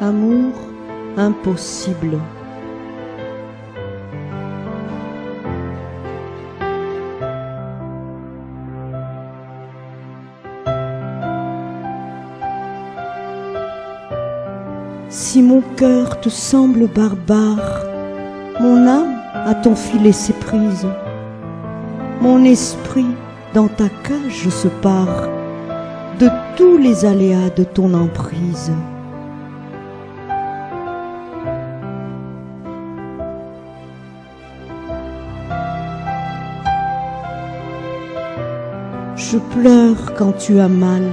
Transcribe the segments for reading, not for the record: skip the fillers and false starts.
Amour impossible. Si mon cœur te semble barbare, mon âme à ton filet s'est prise. Mon esprit dans ta cage se pare de tous les aléas de ton emprise. Je pleure quand tu as mal,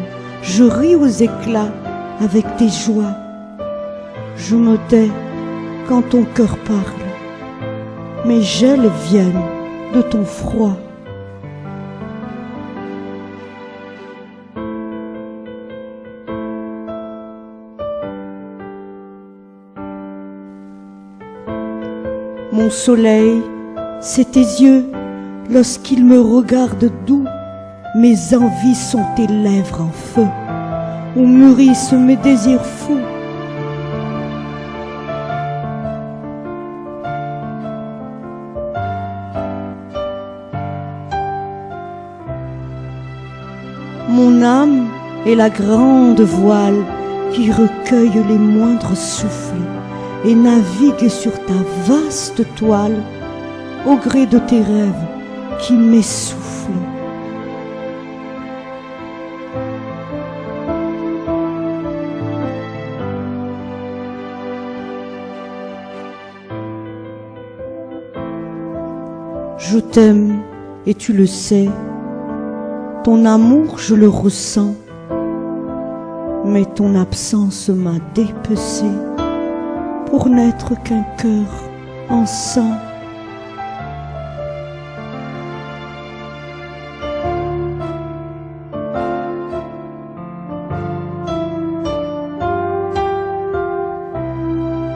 je ris aux éclats avec tes joies. Je me tais quand ton cœur parle, mes gels viennent de ton froid. Mon soleil, c'est tes yeux, lorsqu'ils me regardent doux, mes envies sont tes lèvres en feu, où mûrissent mes désirs fous. Mon âme est la grande voile qui recueille les moindres souffles et navigue sur ta vaste toile au gré de tes rêves qui m'essoufflent. Je t'aime et tu le sais, ton amour je le ressens, mais ton absence m'a dépecé pour n'être qu'un cœur en sang.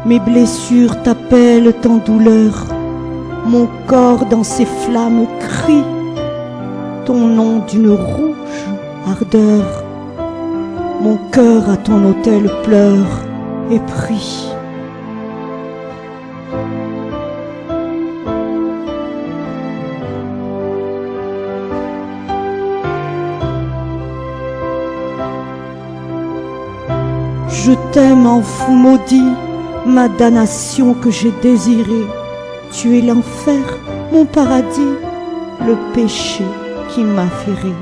Mes blessures t'appellent en douleur, mon corps dans ses flammes crie ton nom d'une rouge ardeur. Mon cœur à ton autel pleure et prie. Je t'aime en fou maudit, ma damnation que j'ai désirée. Tu es l'enfer, mon paradis, le péché qui m'a ferré.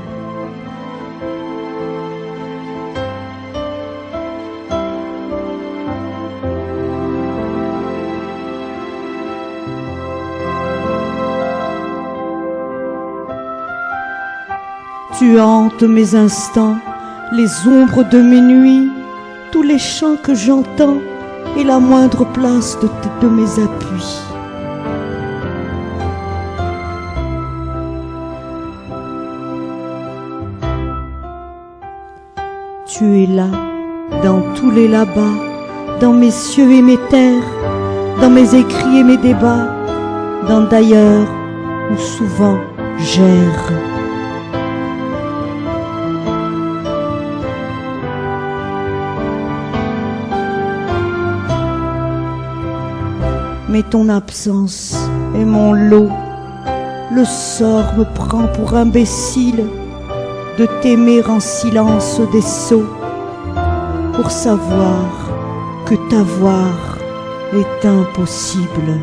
Tu hantes mes instants, les ombres de mes nuits, tous les chants que j'entends et la moindre place de mes appuis. Tu es là, dans tous les là-bas, dans mes cieux et mes terres, dans mes écrits et mes débats, dans d'ailleurs où souvent j'erre. Mais ton absence est mon lot, le sort me prend pour imbécile de t'aimer en silence des sots, pour savoir que t'avoir est impossible.